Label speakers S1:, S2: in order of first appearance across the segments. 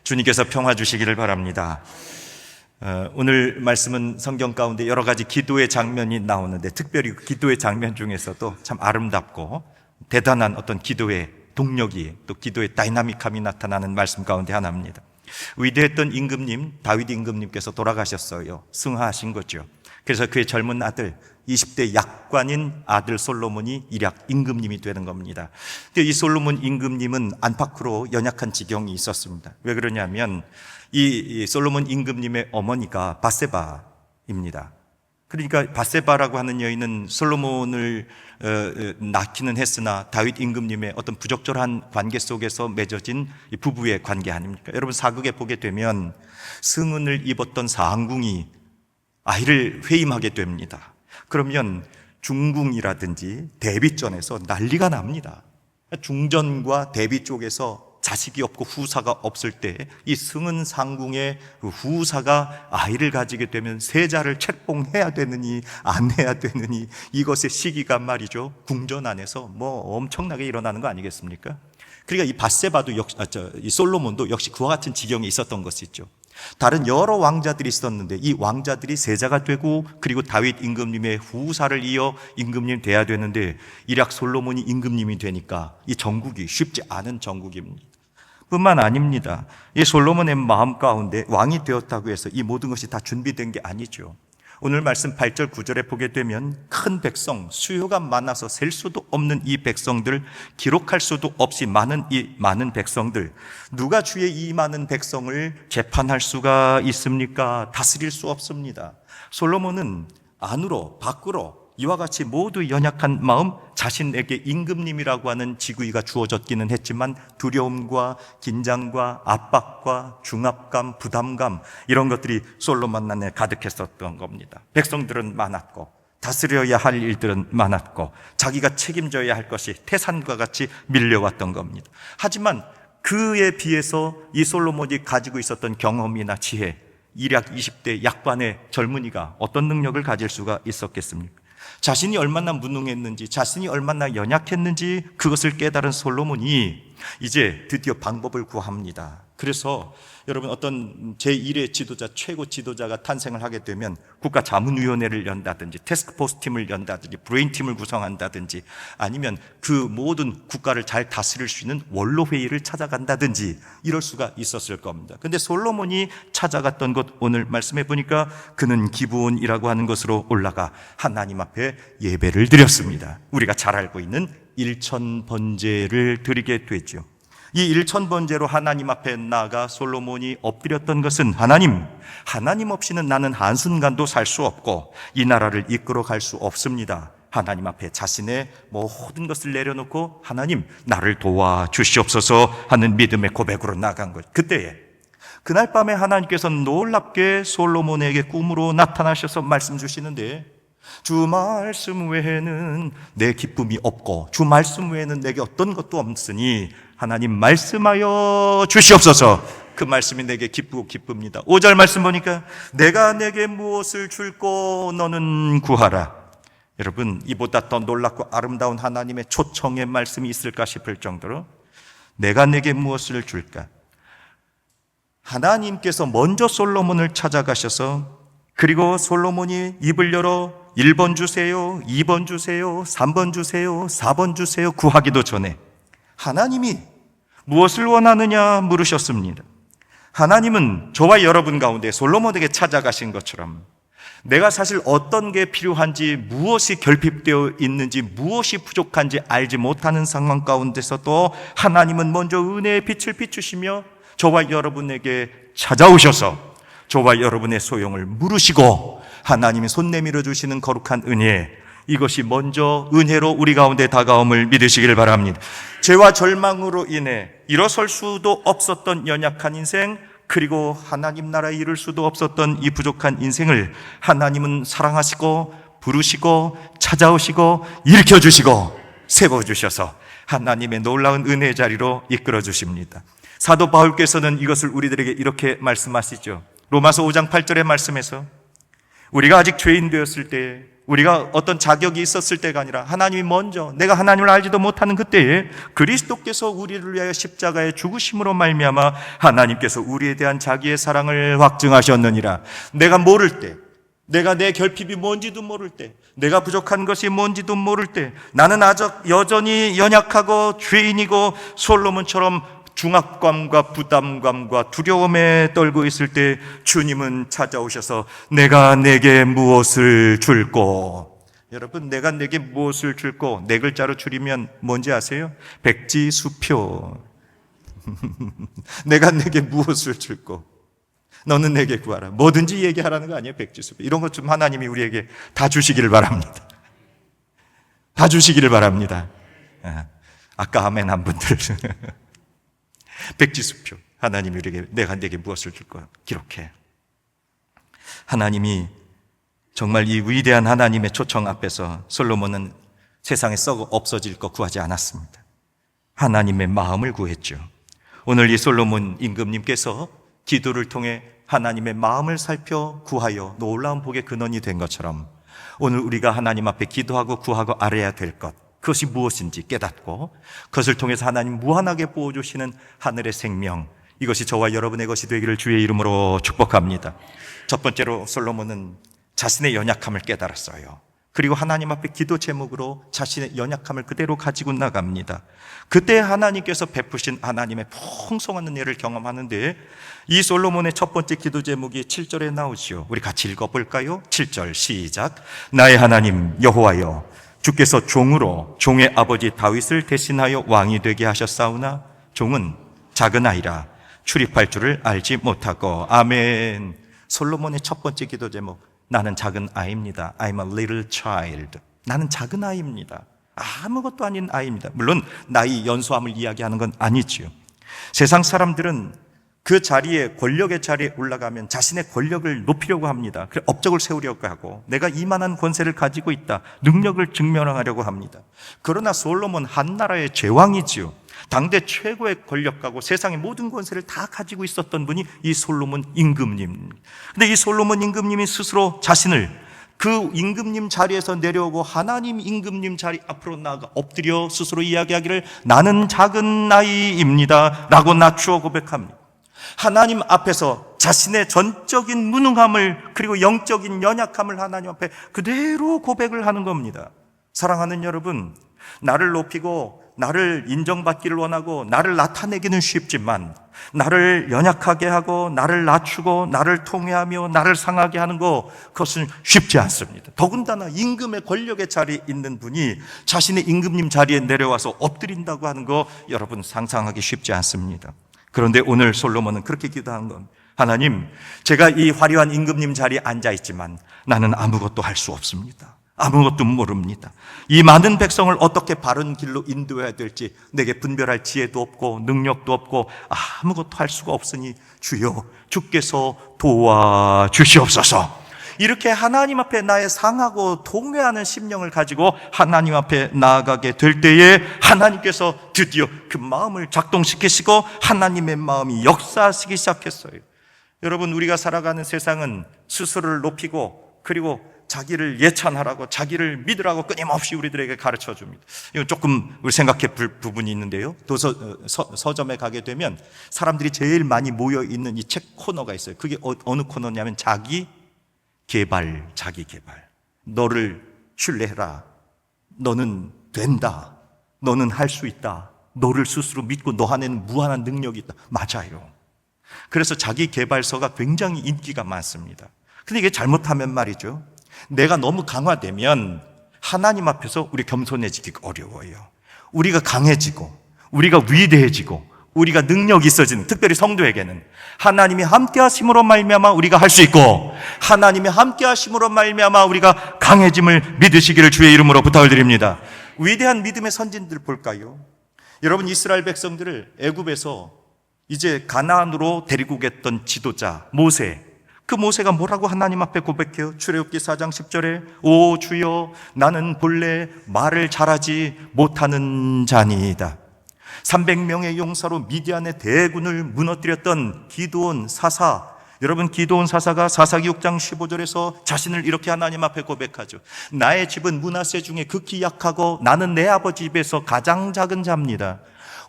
S1: 주님께서 평화 주시기를 바랍니다. 오늘 말씀은 성경 가운데 여러 가지 기도의 장면이 나오는데, 특별히 기도의 장면 중에서도 참 아름답고 대단한 어떤 기도의 동력이, 또 기도의 다이나믹함이 나타나는 말씀 가운데 하나입니다. 위대했던 임금님, 다윗 임금님께서 돌아가셨어요. 승하하신 거죠. 그래서 그의 젊은 아들, 20대 약관인 아들 솔로몬이 일약 임금님이 되는 겁니다. 근데 이 솔로몬 임금님은 안팎으로 연약한 지경이 있었습니다. 왜 그러냐면 이 솔로몬 임금님의 어머니가 밧세바입니다. 그러니까 밧세바라고 하는 여인은 솔로몬을 낳기는 했으나 다윗 임금님의 어떤 부적절한 관계 속에서 맺어진 이 부부의 관계 아닙니까? 여러분, 사극에 보게 되면 승은을 입었던 상궁이 아이를 회임하게 됩니다. 그러면 중궁이라든지 대비전에서 난리가 납니다. 중전과 대비 쪽에서 자식이 없고 후사가 없을 때 이 승은 상궁의 후사가 아이를 가지게 되면 세자를 책봉해야 되느니 안 해야 되느니, 이것의 시기가 말이죠, 궁전 안에서 뭐 엄청나게 일어나는 거 아니겠습니까? 그러니까 이 밧세바도 이 솔로몬도 역시 그와 같은 지경에 있었던 것이죠. 다른 여러 왕자들이 있었는데 이 왕자들이 세자가 되고 그리고 다윗 임금님의 후사를 이어 임금님 돼야 되는데 일약 솔로몬이 임금님이 되니까 이 정국이 쉽지 않은 정국입니다. 뿐만 아닙니다. 이 솔로몬의 마음 가운데 왕이 되었다고 해서 이 모든 것이 다 준비된 게 아니죠. 오늘 말씀 8절 9절에 보게 되면 큰 백성, 수요가 많아서 셀 수도 없는 이 백성들, 기록할 수도 없이 많은 이 많은 백성들, 누가 주의 이 많은 백성을 재판할 수가 있습니까? 다스릴 수 없습니다. 솔로몬은 안으로 밖으로 이와 같이 모두 연약한 마음, 자신에게 임금님이라고 하는 직위가 주어졌기는 했지만 두려움과 긴장과 압박과 중압감, 부담감, 이런 것들이 솔로몬 안에 가득했었던 겁니다. 백성들은 많았고 다스려야 할 일들은 많았고 자기가 책임져야 할 것이 태산과 같이 밀려왔던 겁니다. 하지만 그에 비해서 이 솔로몬이 가지고 있었던 경험이나 지혜, 일약 20대 약관의 젊은이가 어떤 능력을 가질 수가 있었겠습니까? 자신이 얼마나 무능했는지, 자신이 얼마나 연약했는지 그것을 깨달은 솔로몬이 이제 드디어 방법을 구합니다. 그래서 여러분, 어떤 제1의 지도자, 최고 지도자가 탄생을 하게 되면 국가자문위원회를 연다든지 태스크포스 팀을 연다든지 브레인팀을 구성한다든지 아니면 그 모든 국가를 잘 다스릴 수 있는 원로회의를 찾아간다든지 이럴 수가 있었을 겁니다. 그런데 솔로몬이 찾아갔던 곳, 오늘 말씀해 보니까 그는 기브온이라고 하는 곳으로 올라가 하나님 앞에 예배를 드렸습니다. 우리가 잘 알고 있는 일천번제를 드리게 되죠. 이 일천번제로 하나님 앞에 나아가 솔로몬이 엎드렸던 것은 하나님 없이는 나는 한순간도 살 수 없고 이 나라를 이끌어 갈 수 없습니다. 하나님 앞에 자신의 모든 것을 내려놓고 하나님, 나를 도와주시옵소서 하는 믿음의 고백으로 나간 것. 그날 밤에 하나님께서 놀랍게 솔로몬에게 꿈으로 나타나셔서 말씀 주시는데, 주 말씀 외에는 내 기쁨이 없고 주 말씀 외에는 내게 어떤 것도 없으니 하나님 말씀하여 주시옵소서. 그 말씀이 내게 기쁘고 기쁩니다. 5절 말씀 보니까 내가 내게 무엇을 줄꼬 너는 구하라. 여러분, 이보다 더 놀랍고 아름다운 하나님의 초청의 말씀이 있을까 싶을 정도로 내가 내게 무엇을 줄까? 하나님께서 먼저 솔로몬을 찾아가셔서, 그리고 솔로몬이 입을 열어 1번 주세요, 2번 주세요, 3번 주세요, 4번 주세요 구하기도 전에 하나님이 무엇을 원하느냐 물으셨습니다. 하나님은 저와 여러분 가운데 솔로몬에게 찾아가신 것처럼 내가 사실 어떤 게 필요한지, 무엇이 결핍되어 있는지, 무엇이 부족한지 알지 못하는 상황 가운데서도 하나님은 먼저 은혜의 빛을 비추시며 저와 여러분에게 찾아오셔서 저와 여러분의 소용을 물으시고 하나님이 손 내밀어 주시는 거룩한 은혜, 이것이 먼저 은혜로 우리 가운데 다가옴을 믿으시길 바랍니다. 죄와 절망으로 인해 일어설 수도 없었던 연약한 인생, 그리고 하나님 나라에 이룰 수도 없었던 이 부족한 인생을 하나님은 사랑하시고 부르시고 찾아오시고 일으켜주시고 세워주셔서 하나님의 놀라운 은혜의 자리로 이끌어 주십니다. 사도 바울께서는 이것을 우리들에게 이렇게 말씀하시죠. 로마서 5장 8절의 말씀에서 우리가 아직 죄인 되었을 때 우리가 어떤 자격이 있었을 때가 아니라 하나님이 먼저, 내가 하나님을 알지도 못하는 그때에 그리스도께서 우리를 위하여 십자가에 죽으심으로 말미암아 하나님께서 우리에 대한 자기의 사랑을 확증하셨느니라. 내가 모를 때, 내가 내 결핍이 뭔지도 모를 때, 내가 부족한 것이 뭔지도 모를 때, 나는 아직 여전히 연약하고 죄인이고 솔로몬처럼 중압감과 부담감과 두려움에 떨고 있을 때 주님은 찾아오셔서 내가 내게 무엇을 줄꼬. 여러분, 내가 내게 무엇을 줄꼬, 네 글자로 줄이면 뭔지 아세요? 백지수표. 내가 내게 무엇을 줄꼬, 너는 내게 구하라. 뭐든지 얘기하라는 거 아니에요? 백지수표. 이런 것 좀 하나님이 우리에게 다 주시기를 바랍니다. 다 주시기를 바랍니다. 아까 아멘 한 분들. 백지수표. 하나님이 우리에게 내가 내게 무엇을 줄 거야 기록해. 하나님이 정말 이 위대한 하나님의 초청 앞에서 솔로몬은 세상에 썩어 없어질 것 구하지 않았습니다. 하나님의 마음을 구했죠. 오늘 이 솔로몬 임금님께서 기도를 통해 하나님의 마음을 살펴 구하여 놀라운 복의 근원이 된 것처럼 오늘 우리가 하나님 앞에 기도하고 구하고 알아야 될 것, 그것이 무엇인지 깨닫고 그것을 통해서 하나님 무한하게 부어주시는 하늘의 생명, 이것이 저와 여러분의 것이 되기를 주의 이름으로 축복합니다. 첫 번째로 솔로몬은 자신의 연약함을 깨달았어요. 그리고 하나님 앞에 기도 제목으로 자신의 연약함을 그대로 가지고 나갑니다. 그때 하나님께서 베푸신 하나님의 풍성한 은혜를 경험하는데 이 솔로몬의 첫 번째 기도 제목이 7절에 나오지요. 우리 같이 읽어볼까요? 7절 시작. 나의 하나님 여호와여, 주께서 종으로 종의 아버지 다윗을 대신하여 왕이 되게 하셨사오나 종은 작은 아이라 출입할 줄을 알지 못하고. 아멘. 솔로몬의 첫 번째 기도 제목, 나는 작은 아이입니다. I'm a little child. 나는 작은 아이입니다. 아무것도 아닌 아이입니다. 물론 나이 연소함을 이야기하는 건 아니지요. 세상 사람들은 그 자리에, 권력의 자리에 올라가면 자신의 권력을 높이려고 합니다. 그래서 업적을 세우려고 하고 내가 이만한 권세를 가지고 있다, 능력을 증명하려고 합니다. 그러나 솔로몬 한 나라의 제왕이지요. 당대 최고의 권력가고 세상의 모든 권세를 다 가지고 있었던 분이 이 솔로몬 임금님. 근데 이 솔로몬 임금님이 스스로 자신을 그 임금님 자리에서 내려오고 하나님 임금님 자리 앞으로 나아가 엎드려 스스로 이야기하기를 나는 작은 아이입니다 라고 낮추어 고백합니다. 하나님 앞에서 자신의 전적인 무능함을, 그리고 영적인 연약함을 하나님 앞에 그대로 고백을 하는 겁니다. 사랑하는 여러분, 나를 높이고 나를 인정받기를 원하고 나를 나타내기는 쉽지만 나를 연약하게 하고 나를 낮추고 나를 통회하며 나를 상하게 하는 거, 그것은 쉽지 않습니다. 더군다나 임금의 권력의 자리에 있는 분이 자신의 임금님 자리에 내려와서 엎드린다고 하는 거 여러분 상상하기 쉽지 않습니다. 그런데 오늘 솔로몬은 그렇게 기도한 겁니다. 하나님, 제가 이 화려한 임금님 자리에 앉아 있지만 나는 아무것도 할 수 없습니다. 아무것도 모릅니다. 이 많은 백성을 어떻게 바른 길로 인도해야 될지 내게 분별할 지혜도 없고 능력도 없고 아무것도 할 수가 없으니 주여, 주께서 도와주시옵소서. 이렇게 하나님 앞에 나의 상하고 동회하는 심령을 가지고 하나님 앞에 나아가게 될 때에 하나님께서 드디어 그 마음을 작동시키시고 하나님의 마음이 역사하시기 시작했어요. 여러분, 우리가 살아가는 세상은 스스로를 높이고 그리고 자기를 예찬하라고, 자기를 믿으라고 끊임없이 우리들에게 가르쳐 줍니다. 이건 조금 우리 생각해 볼 부분이 있는데요. 서점에 가게 되면 사람들이 제일 많이 모여 있는 이 책 코너가 있어요. 그게 어느 코너냐면 자기 개발. 너를 신뢰해라. 너는 된다. 너는 할 수 있다. 너를 스스로 믿고 너 안에는 무한한 능력이 있다. 맞아요. 그래서 자기 개발서가 굉장히 인기가 많습니다. 근데 이게 잘못하면 말이죠, 내가 너무 강화되면 하나님 앞에서 우리 겸손해지기가 어려워요. 우리가 강해지고 우리가 위대해지고 우리가 능력이 있어지는, 특별히 성도에게는 하나님이 함께 하심으로 말미암아 우리가 할 수 있고 하나님이 함께 하심으로 말미암아 우리가 강해짐을 믿으시기를 주의 이름으로 부탁을 드립니다. 위대한 믿음의 선진들 볼까요? 여러분, 이스라엘 백성들을 애굽에서 이제 가나안으로 데리고 갔던 지도자 모세, 그 모세가 뭐라고 하나님 앞에 고백해요? 출애굽기 4장 10절에 오 주여, 나는 본래 말을 잘하지 못하는 자니이다. 300명의 용사로 미디안의 대군을 무너뜨렸던 기드온 사사, 여러분, 기드온 사사가 사사기 6장 15절에서 자신을 이렇게 하나님 앞에 고백하죠. 나의 집은 므낫세 중에 극히 약하고 나는 내 아버지 집에서 가장 작은 자입니다.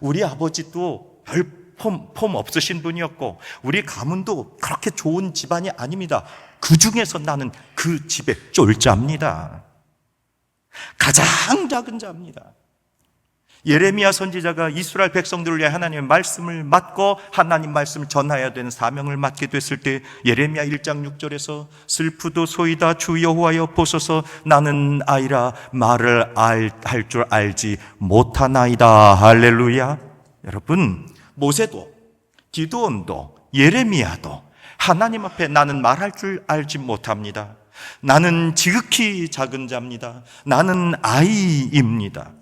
S1: 우리 아버지도 별 폼 없으신 분이었고 우리 가문도 그렇게 좋은 집안이 아닙니다. 그 중에서 나는 그 집의 쫄자입니다. 가장 작은 자입니다. 예레미야 선지자가 이스라엘 백성들을 위해 하나님의 말씀을 맡고 하나님 말씀을 전해야 되는 사명을 맡게 됐을 때 예레미야 1장 6절에서 슬프도소이다 주 여호와여 보소서 나는 아이라 말을 할 줄 알지 못하나이다. 할렐루야. 여러분, 모세도 기드온도 예레미야도 하나님 앞에 나는 말할 줄 알지 못합니다. 나는 지극히 작은 자입니다. 나는 아이입니다.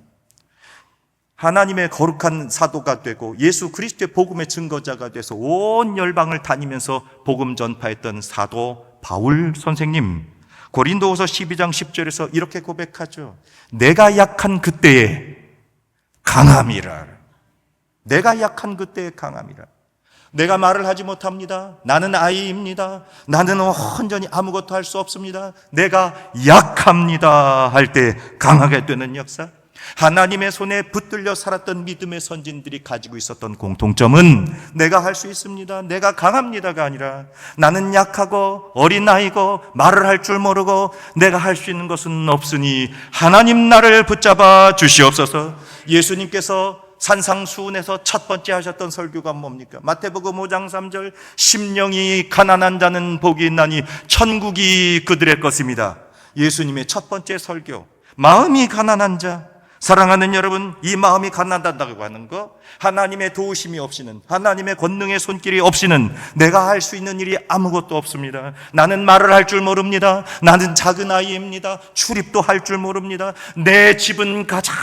S1: 하나님의 거룩한 사도가 되고 예수 그리스도의 복음의 증거자가 돼서 온 열방을 다니면서 복음 전파했던 사도 바울 선생님, 고린도후서 12장 10절에서 이렇게 고백하죠. 내가 약한 그때에 강함이라. 내가 약한 그때에 강함이라. 내가 말을 하지 못합니다. 나는 아이입니다. 나는 온전히 아무것도 할 수 없습니다. 내가 약합니다 할 때 강하게 되는 역사. 하나님의 손에 붙들려 살았던 믿음의 선진들이 가지고 있었던 공통점은 내가 할 수 있습니다, 내가 강합니다가 아니라 나는 약하고 어린아이고 말을 할 줄 모르고 내가 할 수 있는 것은 없으니 하나님 나를 붙잡아 주시옵소서. 예수님께서 산상수훈에서 첫 번째 하셨던 설교가 뭡니까? 마태복음 5장 3절 심령이 가난한 자는 복이 있나니 천국이 그들의 것입니다. 예수님의 첫 번째 설교, 마음이 가난한 자. 사랑하는 여러분, 이 마음이 가난하다고 하는 거, 하나님의 도우심이 없이는, 하나님의 권능의 손길이 없이는 내가 할 수 있는 일이 아무것도 없습니다. 나는 말을 할 줄 모릅니다. 나는 작은 아이입니다. 출입도 할 줄 모릅니다. 내 집은 가장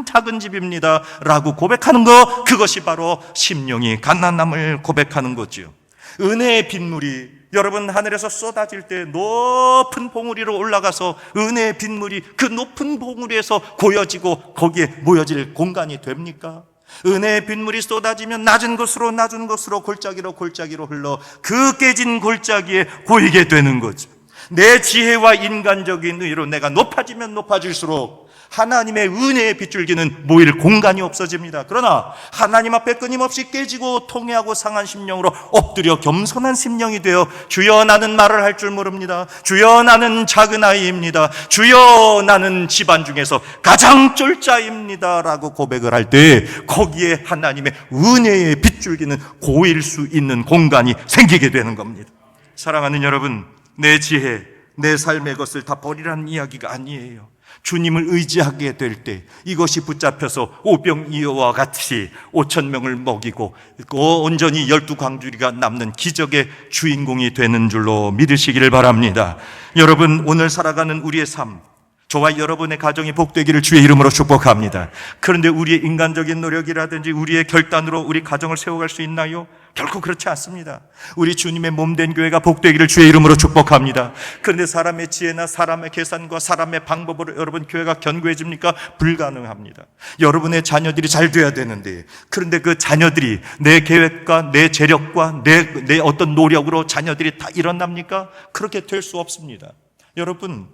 S1: 작은 집입니다 라고 고백하는 거, 그것이 바로 심령이 가난함을 고백하는 거죠. 은혜의 빗물이 여러분 하늘에서 쏟아질 때 높은 봉우리로 올라가서 은혜의 빗물이 그 높은 봉우리에서 고여지고 거기에 모여질 공간이 됩니까? 은혜의 빗물이 쏟아지면 낮은 곳으로 골짜기로 흘러 그 깨진 골짜기에 고이게 되는 거죠. 내 지혜와 인간적인 의로 내가 높아지면 높아질수록 하나님의 은혜의 빗줄기는 모일 공간이 없어집니다. 그러나 하나님 앞에 끊임없이 깨지고 통회하고 상한 심령으로 엎드려 겸손한 심령이 되어 주여 나는 말을 할 줄 모릅니다. 주여 나는 작은 아이입니다. 주여 나는 집안 중에서 가장 쫄자입니다 라고 고백을 할 때 거기에 하나님의 은혜의 빗줄기는 고일 수 있는 공간이 생기게 되는 겁니다. 사랑하는 여러분, 내 지혜, 내 삶의 것을 다 버리라는 이야기가 아니에요. 주님을 의지하게 될 때 이것이 붙잡혀서 오병이어와 같이 5,000명을 먹이고 온전히 12광주리가 남는 기적의 주인공이 되는 줄로 믿으시기를 바랍니다. 여러분, 오늘 살아가는 우리의 삶, 저와 여러분의 가정이 복되기를 주의 이름으로 축복합니다. 그런데 우리의 인간적인 노력이라든지 우리의 결단으로 우리 가정을 세워갈 수 있나요? 결코 그렇지 않습니다. 우리 주님의 몸된 교회가 복되기를 주의 이름으로 축복합니다. 그런데 사람의 지혜나 사람의 계산과 사람의 방법으로 여러분 교회가 견고해집니까? 불가능합니다. 여러분의 자녀들이 잘 돼야 되는데, 그런데 그 자녀들이 내 계획과 내 재력과 내 어떤 노력으로 자녀들이 다 일어납니까? 그렇게 될 수 없습니다. 여러분,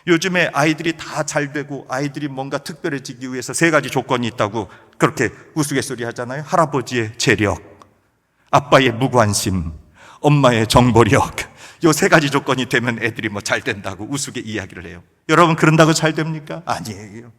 S1: 요즘에 아이들이 다 잘 되고 아이들이 뭔가 특별해지기 위해서 3가지 조건이 있다고 그렇게 우스갯소리 하잖아요. 할아버지의 재력, 아빠의 무관심, 엄마의 정보력. 요 3가지 조건이 되면 애들이 뭐 잘 된다고 우스개 이야기를 해요. 여러분, 그런다고 잘 됩니까? 아니에요.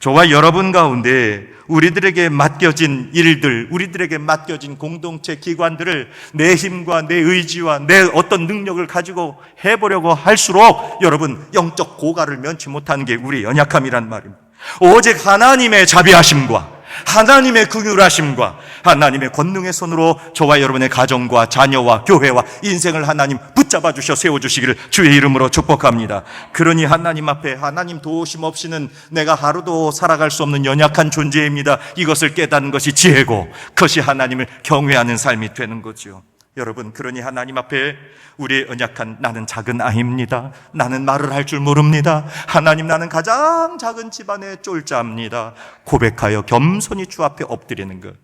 S1: 저와 여러분 가운데 우리들에게 맡겨진 일들, 우리들에게 맡겨진 공동체 기관들을 내 힘과 내 의지와 내 어떤 능력을 가지고 해보려고 할수록 여러분 영적 고갈을 면치 못하는 게 우리의 연약함이란 말입니다. 오직 하나님의 자비하심과 하나님의 긍휼하심과 하나님의 권능의 손으로 저와 여러분의 가정과 자녀와 교회와 인생을 하나님 붙잡아 주셔 세워주시기를 주의 이름으로 축복합니다. 그러니 하나님 앞에 하나님 도우심 없이는 내가 하루도 살아갈 수 없는 연약한 존재입니다. 이것을 깨닫는 것이 지혜고 그것이 하나님을 경외하는 삶이 되는 거죠. 여러분, 그러니 하나님 앞에 우리의 연약한 나는 작은 아이입니다. 나는 말을 할 줄 모릅니다. 하나님, 나는 가장 작은 집안의 쫄자입니다. 고백하여 겸손히 주 앞에 엎드리는 것.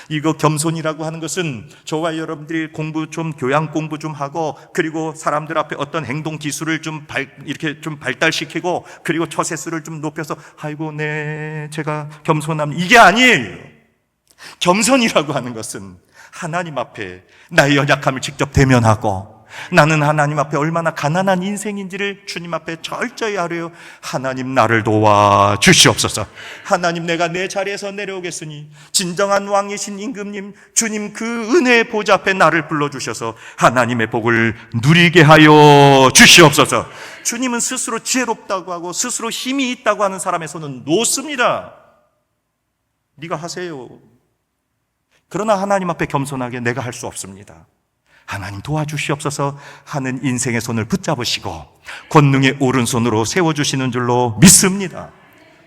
S1: 이거 겸손이라고 하는 것은 저와 여러분들이 교양 공부 좀 하고, 그리고 사람들 앞에 어떤 행동 기술을 이렇게 좀 발달시키고, 그리고 처세수를 좀 높여서 아이고 네 제가 겸손합니다, 이게 아니에요. 겸손이라고 하는 것은 하나님 앞에 나의 연약함을 직접 대면하고, 나는 하나님 앞에 얼마나 가난한 인생인지를 주님 앞에 철저히 아뢰어 하나님, 나를 도와 주시옵소서. 하나님, 내가 내 자리에서 내려오겠으니 진정한 왕이신 임금님, 주님 그 은혜의 보좌 앞에 나를 불러주셔서 하나님의 복을 누리게 하여 주시옵소서. 주님은 스스로 지혜롭다고 하고 스스로 힘이 있다고 하는 사람의 손은 놓습니다. 네가 하세요. 그러나 하나님 앞에 겸손하게 내가 할 수 없습니다. 하나님 도와주시옵소서 하는 인생의 손을 붙잡으시고 권능의 오른손으로 세워주시는 줄로 믿습니다.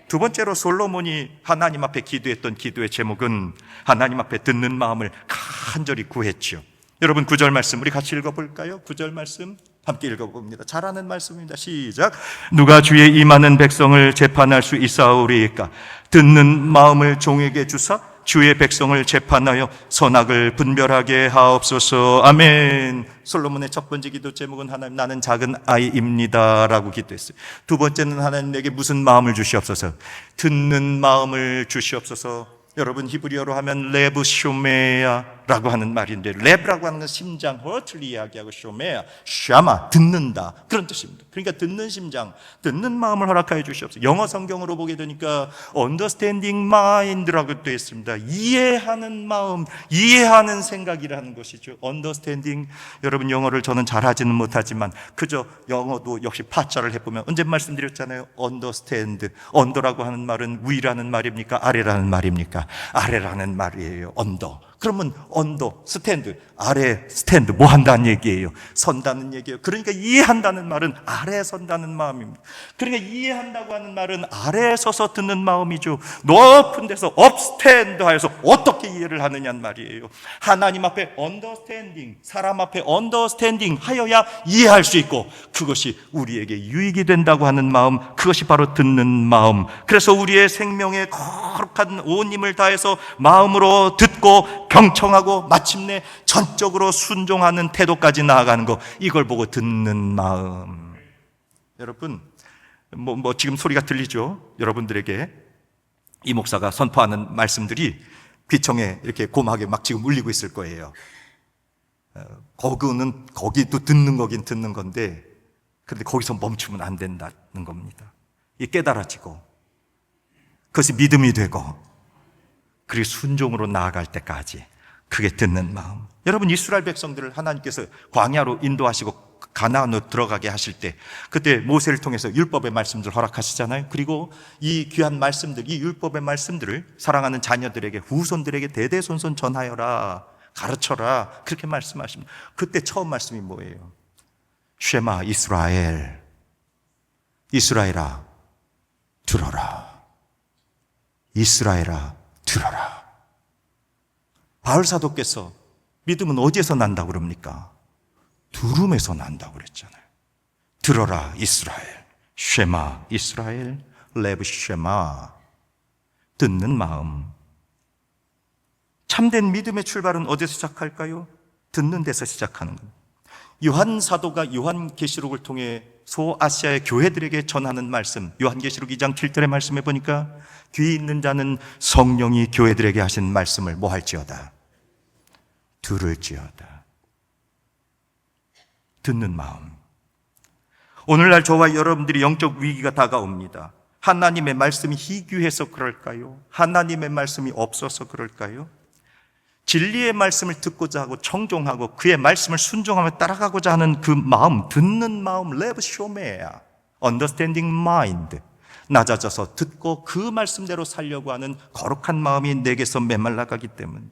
S1: 두 번째로 솔로몬이 하나님 앞에 기도했던 기도의 제목은 하나님 앞에 듣는 마음을 간절히 구했죠. 여러분, 9절 말씀 우리 같이 읽어볼까요? 9절 말씀 함께 읽어봅니다. 잘하는 말씀입니다. 시작. 누가 주의 이 많은 백성을 재판할 수 있사오리이까? 듣는 마음을 종에게 주사 주의 백성을 재판하여 선악을 분별하게 하옵소서. 아멘. 솔로몬의 첫 번째 기도 제목은 하나님, 나는 작은 아이입니다 라고 기도했어요. 두 번째는 하나님, 내게 무슨 마음을 주시옵소서? 듣는 마음을 주시옵소서. 여러분, 히브리어로 하면 레브 쇼메야라고 하는 말인데, 레브라고 하는 건 심장, 허트를 이야기하고 쇼메야, 샤마, 듣는다, 그런 뜻입니다. 그러니까 듣는 심장, 듣는 마음을 허락하여 주시옵소서. 영어 성경으로 보게 되니까 understanding mind라고 되어 있습니다. 이해하는 마음, 이해하는 생각이라는 것이죠. understanding, 여러분 영어를 저는 잘하지는 못하지만 그저 영어도 역시 파자를 해보면 언제 말씀드렸잖아요. understand, under라고 하는 말은 위라는 말입니까? 아래라는 말입니까? 아래라는 말이에요. 언더. 그러면 언더, 스탠드, 아래 스탠드, 뭐 한다는 얘기예요? 선다는 얘기예요. 그러니까 이해한다는 말은 아래에 선다는 마음입니다. 그러니까 이해한다고 하는 말은 아래에 서서 듣는 마음이죠. 높은 데서 업스탠드 하여서 어떻게 이해를 하느냐는 말이에요. 하나님 앞에 언더스탠딩, 사람 앞에 언더스탠딩 하여야 이해할 수 있고, 그것이 우리에게 유익이 된다고 하는 마음, 그것이 바로 듣는 마음. 그래서 우리의 생명에 거룩한 온 힘을 다해서 마음으로 듣고 경청하고 마침내 전적으로 순종하는 태도까지 나아가는 것, 이걸 보고 듣는 마음. 여러분, 지금 소리가 들리죠? 여러분들에게 이 목사가 선포하는 말씀들이 귀청에 이렇게 고막에 막 지금 울리고 있을 거예요. 거기도 듣는 거긴 듣는 건데, 그런데 거기서 멈추면 안 된다는 겁니다. 이게 깨달아지고, 그것이 믿음이 되고, 그리고 순종으로 나아갈 때까지, 그게 듣는 마음. 여러분, 이스라엘 백성들을 하나님께서 광야로 인도하시고 가나안으로 들어가게 하실 때, 그때 모세를 통해서 율법의 말씀들 허락하시잖아요. 그리고 이 귀한 말씀들, 이 율법의 말씀들을 사랑하는 자녀들에게, 후손들에게 대대손손 전하여라, 가르쳐라, 그렇게 말씀하십니다. 그때 처음 말씀이 뭐예요? 쉐마 이스라엘, 이스라엘아 들어라, 이스라엘아 들어라. 바울 사도께서 믿음은 어디에서 난다고 그럽니까? 들음에서 난다고 그랬잖아요. 들어라 이스라엘, 쉐마 이스라엘, 레브 쉐마. 듣는 마음. 참된 믿음의 출발은 어디서 시작할까요? 듣는 데서 시작하는 겁니다. 요한 사도가 요한계시록을 통해 소아시아의 교회들에게 전하는 말씀, 요한계시록 2장 7절의 말씀에 보니까 귀 있는 자는 성령이 교회들에게 하신 말씀을 뭐 할지어다? 들을지어다. 듣는 마음. 오늘날 저와 여러분들이 영적 위기가 다가옵니다. 하나님의 말씀이 희귀해서 그럴까요? 하나님의 말씀이 없어서 그럴까요? 진리의 말씀을 듣고자 하고 청종하고 그의 말씀을 순종하며 따라가고자 하는 그 마음, 듣는 마음, 레브 쇼메야, understanding mind, 낮아져서 듣고 그 말씀대로 살려고 하는 거룩한 마음이 내게서 메말라가기 때문에,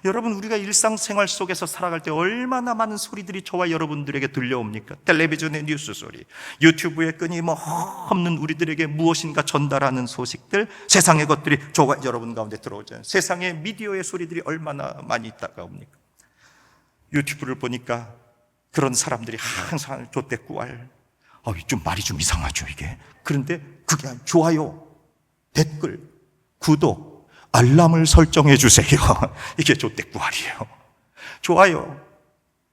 S1: 여러분, 우리가 일상생활 속에서 살아갈 때 얼마나 많은 소리들이 저와 여러분들에게 들려옵니까? 텔레비전의 뉴스 소리, 유튜브에 끊임없는 우리들에게 무엇인가 전달하는 소식들, 세상의 것들이 저와 여러분 가운데 들어오잖아요. 세상의 미디어의 소리들이 얼마나 많이 다가옵니까? 유튜브를 보니까 그런 사람들이 항상 조댓구알, 좀 말이 좀 이상하죠 이게. 그런데 그게 좋아요, 댓글, 구독, 알람을 설정해 주세요. 이게 조댓구알이에요. 좋아요,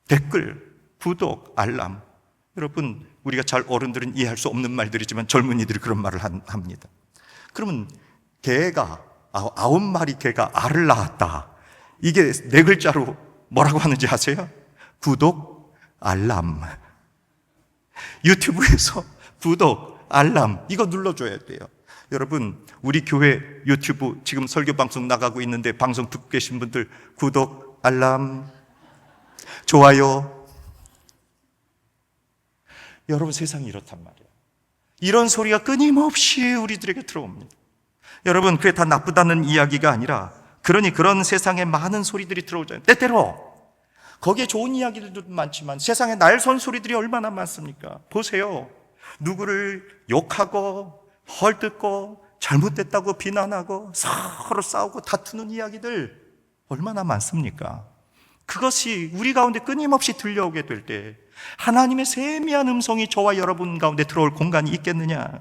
S1: 댓글, 구독, 알람. 여러분, 우리가 잘 어른들은 이해할 수 없는 말들이지만 젊은이들이 그런 말을 합니다. 그러면 개가 9마리 개가 알을 낳았다. 이게 4글자로 뭐라고 하는지 아세요? 구독, 알람. 유튜브에서 구독, 알람 이거 눌러줘야 돼요. 여러분, 우리 교회 유튜브 지금 설교 방송 나가고 있는데 방송 듣고 계신 분들 구독, 알람, 좋아요. 여러분, 세상이 이렇단 말이에요. 이런 소리가 끊임없이 우리들에게 들어옵니다. 여러분, 그게 다 나쁘다는 이야기가 아니라 그런 세상에 많은 소리들이 들어오잖아요. 때때로 거기에 좋은 이야기들도 많지만 세상에 날선 소리들이 얼마나 많습니까? 보세요. 누구를 욕하고 헐뜯고 잘못됐다고 비난하고 서로 싸우고 다투는 이야기들 얼마나 많습니까? 그것이 우리 가운데 끊임없이 들려오게 될 때 하나님의 세미한 음성이 저와 여러분 가운데 들어올 공간이 있겠느냐?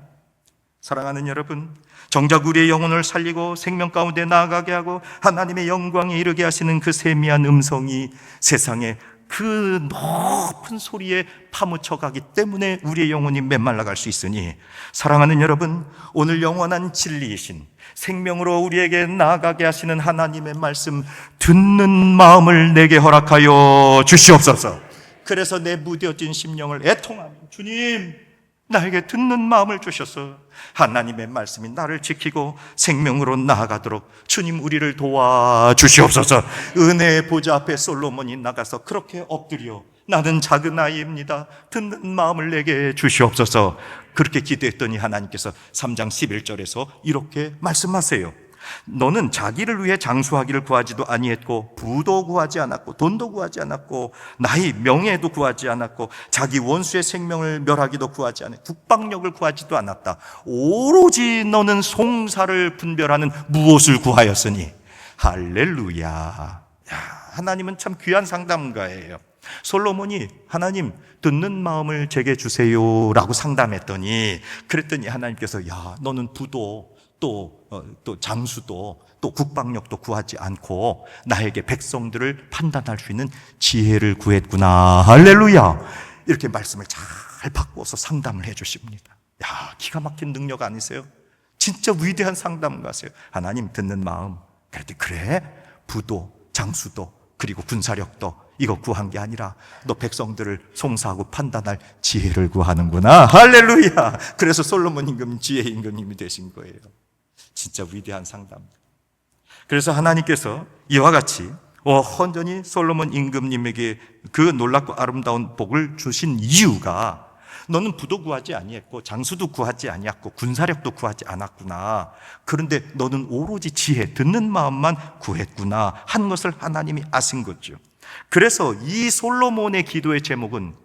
S1: 사랑하는 여러분, 정작 우리의 영혼을 살리고 생명 가운데 나아가게 하고 하나님의 영광에 이르게 하시는 그 세미한 음성이 세상에 그 높은 소리에 파묻혀 가기 때문에 우리의 영혼이 메말라갈 수 있으니, 사랑하는 여러분, 오늘 영원한 진리이신 생명으로 우리에게 나아가게 하시는 하나님의 말씀 듣는 마음을 내게 허락하여 주시옵소서. 그래서 내 무뎌진 심령을 애통하며 주님, 나에게 듣는 마음을 주셔서 하나님의 말씀이 나를 지키고 생명으로 나아가도록 주님 우리를 도와주시옵소서. 은혜의 보좌 앞에 솔로몬이 나가서 그렇게 엎드려 나는 작은 아이입니다, 듣는 마음을 내게 주시옵소서. 그렇게 기도했더니 하나님께서 3장 11절에서 이렇게 말씀하세요. 너는 자기를 위해 장수하기를 구하지도 아니했고 부도 구하지 않았고 돈도 구하지 않았고 나의 명예도 구하지 않았고 자기 원수의 생명을 멸하기도 구하지 않았고 국방력을 구하지도 않았다. 오로지 너는 송사를 분별하는 무엇을 구하였으니. 할렐루야. 하나님은 참 귀한 상담가예요. 솔로몬이 하나님 듣는 마음을 제게 주세요 라고 상담했더니, 그랬더니 하나님께서 너는 부도 또 장수도 또 국방력도 구하지 않고 나에게 백성들을 판단할 수 있는 지혜를 구했구나. 할렐루야. 이렇게 말씀을 잘 바꿔서 상담을 해 주십니다. 기가 막힌 능력 아니세요? 진짜 위대한 상담가세요. 하나님 듣는 마음. 그래, 부도 장수도 그리고 군사력도 이거 구한 게 아니라 너 백성들을 송사하고 판단할 지혜를 구하는구나. 할렐루야. 그래서 솔로몬 임금님 지혜 임금님이 되신 거예요. 진짜 위대한 상담. 그래서 하나님께서 이와 같이 헌전히 솔로몬 임금님에게 그 놀랍고 아름다운 복을 주신 이유가, 너는 부도 구하지 아니했고 장수도 구하지 아니했고 군사력도 구하지 않았구나. 그런데 너는 오로지 지혜, 듣는 마음만 구했구나 한 것을 하나님이 아신 거죠. 그래서 이 솔로몬의 기도의 제목은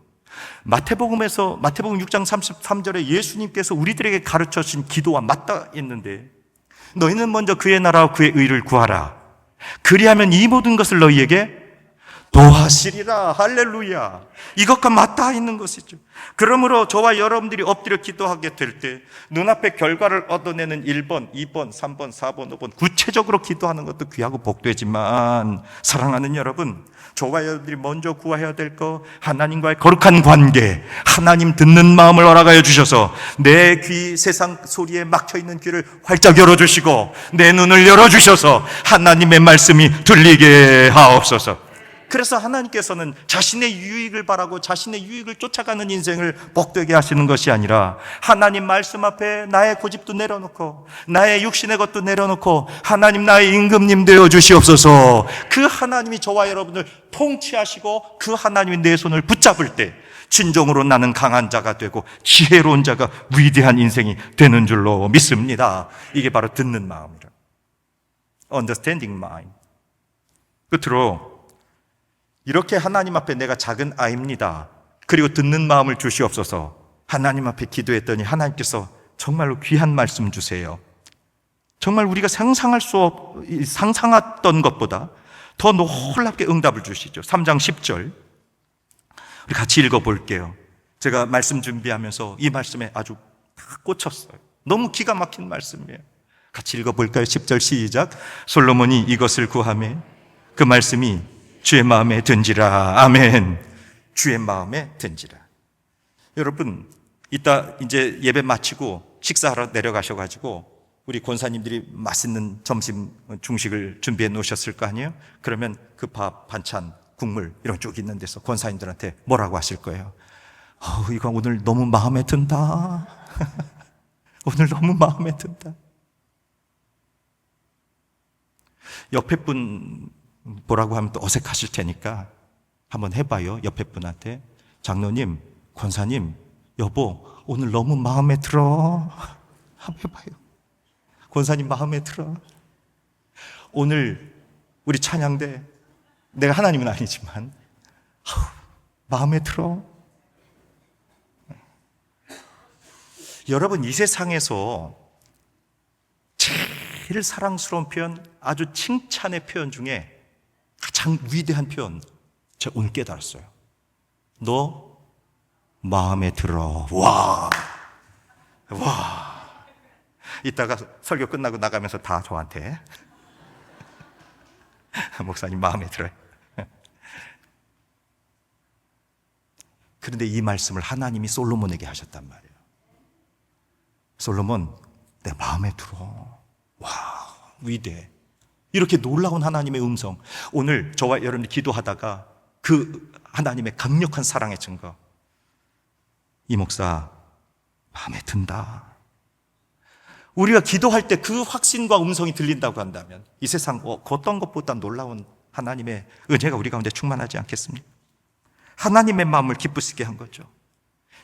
S1: 마태복음 6장 33절에 예수님께서 우리들에게 가르쳐 주신 기도와 맞닿아 있는데, 너희는 먼저 그의 나라와 그의 의를 구하라. 그리하면 이 모든 것을 너희에게 더하시리라. 할렐루야. 이것과 맞닿아 있는 것이죠. 그러므로 저와 여러분들이 엎드려 기도하게 될 때 눈앞에 결과를 얻어내는 1번, 2번, 3번, 4번, 5번 구체적으로 기도하는 것도 귀하고 복되지만, 사랑하는 여러분, 저와 여러분들이 먼저 구해야 될 거, 하나님과의 거룩한 관계, 하나님 듣는 마음을 허락하여 주셔서 내 귀, 세상 소리에 막혀있는 귀를 활짝 열어주시고 내 눈을 열어주셔서 하나님의 말씀이 들리게 하옵소서. 그래서 하나님께서는 자신의 유익을 바라고 자신의 유익을 쫓아가는 인생을 복되게 하시는 것이 아니라, 하나님 말씀 앞에 나의 고집도 내려놓고 나의 육신의 것도 내려놓고 하나님 나의 임금님 되어 주시옵소서. 그 하나님이 저와 여러분을 통치하시고 그 하나님이 내 손을 붙잡을 때 진정으로 나는 강한 자가 되고 지혜로운 자가 위대한 인생이 되는 줄로 믿습니다. 이게 바로 듣는 마음이라. Understanding mind. 끝으로 이렇게 하나님 앞에 내가 작은 아이입니다, 그리고 듣는 마음을 주시옵소서 하나님 앞에 기도했더니 하나님께서 정말로 귀한 말씀 주세요. 정말 우리가 상상했던 것보다 더 놀랍게 응답을 주시죠. 3장 10절 우리 같이 읽어볼게요. 제가 말씀 준비하면서 이 말씀에 아주 꽂혔어요. 너무 기가 막힌 말씀이에요. 같이 읽어볼까요? 10절 시작. 솔로몬이 이것을 구하매 그 말씀이 주의 마음에 든지라. 아멘. 주의 마음에 든지라. 여러분, 이따 이제 예배 마치고 식사하러 내려가셔가지고 우리 권사님들이 맛있는 점심 중식을 준비해 놓으셨을 거 아니에요? 그러면 그 밥, 반찬, 국물 이런 쭉 있는 데서 권사님들한테 뭐라고 하실 거예요? 이거 오늘 너무 마음에 든다. 오늘 너무 마음에 든다. 옆에 분 뭐라고 하면 또 어색하실 테니까 한번 해봐요. 옆에 분한테. 장로님, 권사님, 여보, 오늘 너무 마음에 들어. 한번 해봐요. 권사님 마음에 들어. 오늘 우리 찬양대, 내가 하나님은 아니지만 마음에 들어. 여러분, 이 세상에서 제일 사랑스러운 표현, 아주 칭찬의 표현 중에 가장 위대한 표현, 제가 오늘 깨달았어요. 너 마음에 들어. 와. 이따가 설교 끝나고 나가면서 다 저한테 목사님 마음에 들어요. 그런데 이 말씀을 하나님이 솔로몬에게 하셨단 말이에요. 솔로몬, 내 마음에 들어. 와, 위대해. 이렇게 놀라운 하나님의 음성. 오늘 저와 여러분이 기도하다가 그 하나님의 강력한 사랑의 증거. 이 목사 마음에 든다. 우리가 기도할 때 그 확신과 음성이 들린다고 한다면 이 세상 어떤 것보다 놀라운 하나님의 은혜가 우리 가운데 충만하지 않겠습니까? 하나님의 마음을 기쁘시게 한 거죠.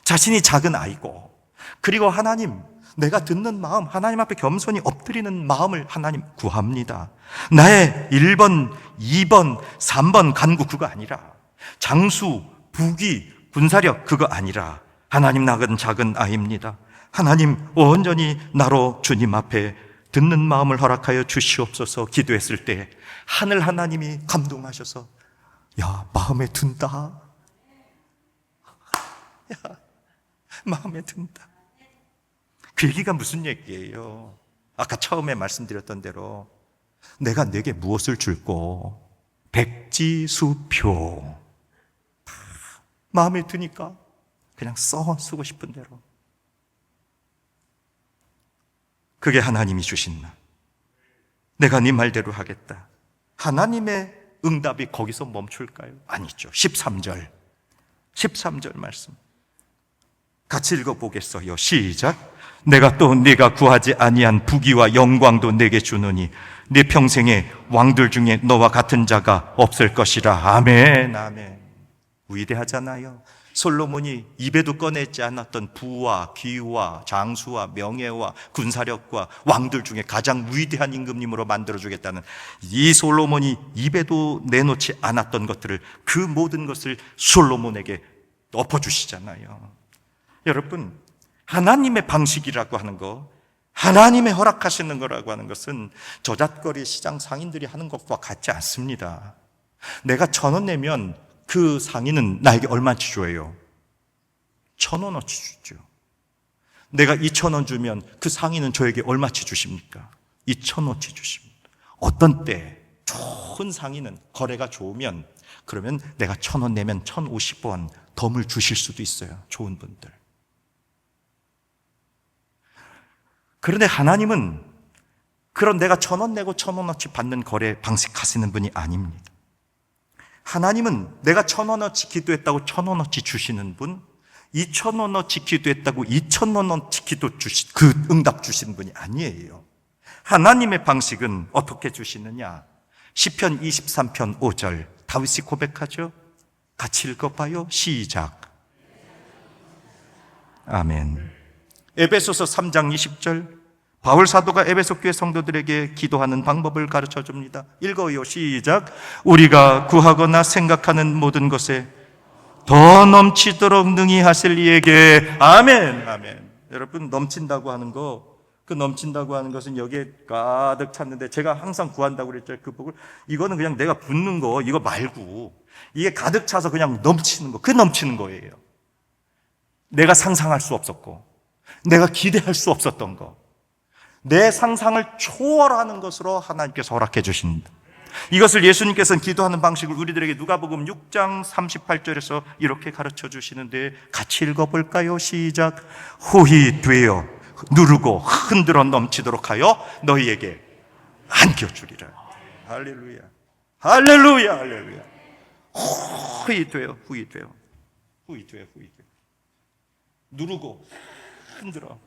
S1: 자신이 작은 아이고, 그리고 하나님, 내가 듣는 마음, 하나님 앞에 겸손히 엎드리는 마음을 하나님 구합니다. 나의 1번, 2번, 3번 간구 그거 아니라, 장수, 부귀, 군사력 그거 아니라, 하나님 나는 작은 아이입니다. 하나님 온전히 나로 주님 앞에 듣는 마음을 허락하여 주시옵소서. 기도했을 때 하늘 하나님이 감동하셔서, 야, 마음에 든다. 야, 마음에 든다. 그 얘기가 무슨 얘기예요? 아까 처음에 말씀드렸던 대로 내가 내게 무엇을 줄고 백지수표. 마음에 드니까 그냥 쓰고 싶은 대로. 그게 하나님이 주신 나. 내가 네 말대로 하겠다. 하나님의 응답이 거기서 멈출까요? 아니죠. 13절 말씀 같이 읽어보겠어요. 시작. 내가 또 네가 구하지 아니한 부귀와 영광도 내게 주노니 네 평생에 왕들 중에 너와 같은 자가 없을 것이라. 아멘. 아멘. 위대하잖아요. 솔로몬이 입에도 꺼내지 않았던 부와 귀와 장수와 명예와 군사력과 왕들 중에 가장 위대한 임금님으로 만들어주겠다는 이 솔로몬이 입에도 내놓지 않았던 것들을, 그 모든 것을 솔로몬에게 엎어주시잖아요. 여러분, 하나님의 방식이라고 하는 거, 하나님의 허락하시는 거라고 하는 것은 저잣거리 시장 상인들이 하는 것과 같지 않습니다. 내가 1,000원 내면 그 상인은 나에게 얼마치 줘요? 1,000원어치 주죠. 내가 2,000원 주면 그 상인은 저에게 얼마치 주십니까? 2,000원어치 주십니다. 어떤 때 좋은 상인은 거래가 좋으면, 그러면 내가 1,000원 내면 1,050원 덤을 주실 수도 있어요. 좋은 분들. 그런데 하나님은 그런 내가 1,000원 내고 1,000원어치 받는 거래 방식 하시는 분이 아닙니다. 하나님은 내가 1,000원어치 기도했다고 1,000원어치 주시는 분, 2,000원어치 기도했다고 2,000원어치 기도 그 응답 주시는 분이 아니에요. 하나님의 방식은 어떻게 주시느냐? 시편 23편 5절 다윗이 고백하죠. 같이 읽어봐요. 시작. 아멘. 에베소서 3장 20절 바울 사도가 에베소 교회 성도들에게 기도하는 방법을 가르쳐 줍니다. 읽어요. 시작. 우리가 구하거나 생각하는 모든 것에 더 넘치도록 능히 하실 이에게. 아멘. 아멘. 여러분, 넘친다고 하는 거 그 넘친다고 하는 것은 여기에 가득 찼는데, 제가 항상 구한다고 그랬죠. 그 복을. 이거는 그냥 내가 붓는 거, 이거 말고, 이게 가득 차서 그냥 넘치는 거, 그게 넘치는 거예요. 내가 상상할 수 없었고, 내가 기대할 수 없었던 거, 내 상상을 초월하는 것으로 하나님께서 허락해 주십니다. 이것을 예수님께서는 기도하는 방식을 우리들에게 누가복음 6장 38절에서 이렇게 가르쳐 주시는데, 같이 읽어볼까요? 시작. 후히 되어 누르고 흔들어 넘치도록 하여 너희에게 안겨주리라. 할렐루야, 할렐루야, 할렐루야. 후히 되어, 후히 되어, 후히 되어, 후히 되어. 누르고 흔들어.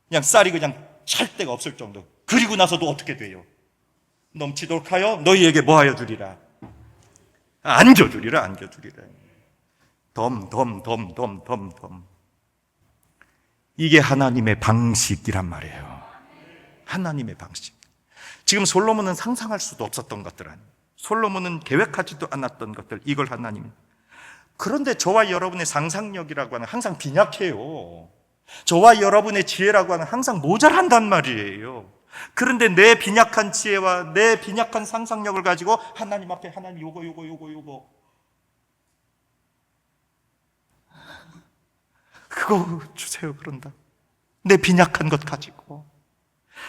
S1: 그냥 쌀이 그냥 찰 데가 없을 정도. 그리고 나서도 어떻게 돼요? 넘치도록 하여 너희에게 뭐 하여 주리라? 안겨주리라, 안겨주리라. 덤. 이게 하나님의 방식이란 말이에요. 하나님의 방식. 지금 솔로몬은 상상할 수도 없었던 것들 아니에요. 솔로몬은 계획하지도 않았던 것들, 이걸 하나님. 그런데 저와 여러분의 상상력이라고 하는 항상 빈약해요. 저와 여러분의 지혜라고 하는 항상 모자란단 말이에요. 그런데 내 빈약한 지혜와 내 빈약한 상상력을 가지고 하나님 앞에, 하나님 요거 그거 주세요, 그런다. 내 빈약한 것 가지고.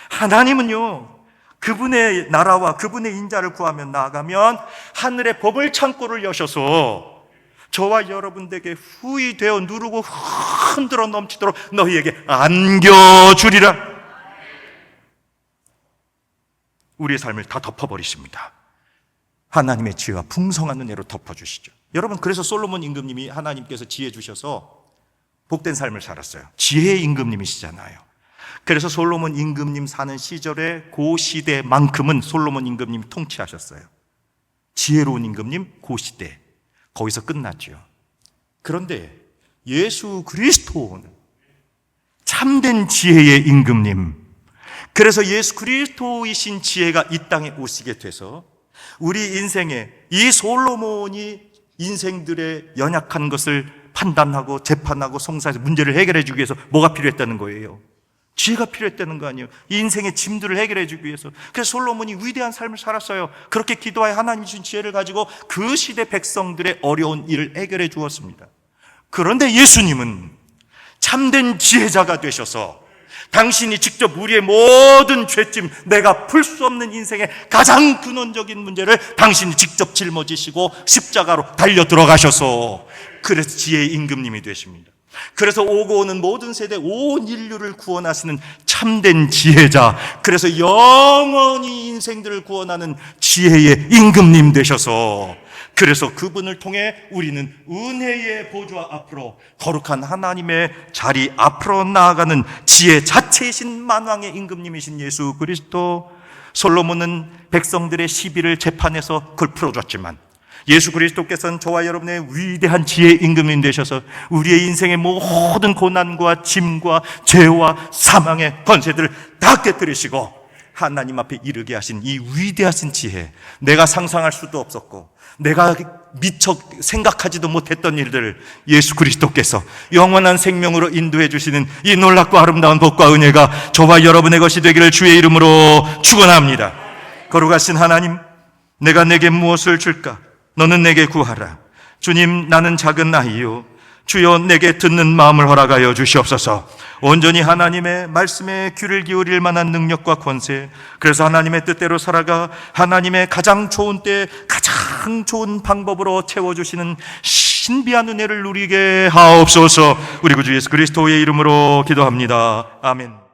S1: 하나님은요, 그분의 나라와 그분의 인자를 구하면, 나아가면 하늘의 보물 창고를 여셔서 저와 여러분에게 후히 되어 누르고 흔들어 넘치도록 너희에게 안겨주리라. 우리의 삶을 다 덮어버리십니다. 하나님의 지혜와 풍성한 은혜로 덮어주시죠. 여러분, 그래서 솔로몬 임금님이 하나님께서 지혜 주셔서 복된 삶을 살았어요. 지혜의 임금님이시잖아요. 그래서 솔로몬 임금님 사는 시절에 그 시대만큼은 솔로몬 임금님이 통치하셨어요. 지혜로운 임금님, 그 시대. 거기서 끝났죠. 그런데 예수 그리스도는 참된 지혜의 임금님, 그래서 예수 그리스도이신 지혜가 이 땅에 오시게 돼서 우리 인생에 이 솔로몬이 인생들의 연약한 것을 판단하고 재판하고 송사해서 문제를 해결해 주기 위해서 뭐가 필요했다는 거예요? 지혜가 필요했다는 거 아니에요? 이 인생의 짐들을 해결해 주기 위해서. 그래서 솔로몬이 위대한 삶을 살았어요. 그렇게 기도하여 하나님 주신 지혜를 가지고 그 시대 백성들의 어려운 일을 해결해 주었습니다. 그런데 예수님은 참된 지혜자가 되셔서 당신이 직접 우리의 모든 죄짐, 내가 풀 수 없는 인생의 가장 근원적인 문제를 당신이 직접 짊어지시고 십자가로 달려 들어가셔서, 그래서 지혜의 임금님이 되십니다. 그래서 오고 오는 모든 세대, 온 인류를 구원하시는 참된 지혜자, 그래서 영원히 인생들을 구원하는 지혜의 임금님 되셔서, 그래서 그분을 통해 우리는 은혜의 보좌 앞으로, 거룩한 하나님의 자리 앞으로 나아가는 지혜 자체이신 만왕의 임금님이신 예수 그리스도. 솔로몬은 백성들의 시비를 재판해서 그걸 풀어줬지만, 예수 그리스도께서는 저와 여러분의 위대한 지혜의 임금님 되셔서 우리의 인생의 모든 고난과 짐과 죄와 사망의 권세들을 다 깨뜨리시고 하나님 앞에 이르게 하신 이 위대하신 지혜, 내가 상상할 수도 없었고 내가 미처 생각하지도 못했던 일들을 예수 그리스도께서 영원한 생명으로 인도해 주시는 이 놀랍고 아름다운 복과 은혜가 저와 여러분의 것이 되기를 주의 이름으로 축원합니다. 거룩하신 하나님, 내가 내게 무엇을 줄까? 너는 내게 구하라. 주님, 나는 작은 아이요, 주여 내게 듣는 마음을 허락하여 주시옵소서. 온전히 하나님의 말씀에 귀를 기울일 만한 능력과 권세, 그래서 하나님의 뜻대로 살아가 하나님의 가장 좋은 때 가장 좋은 방법으로 채워주시는 신비한 은혜를 누리게 하옵소서. 우리 구주 예수 그리스도의 이름으로 기도합니다. 아멘.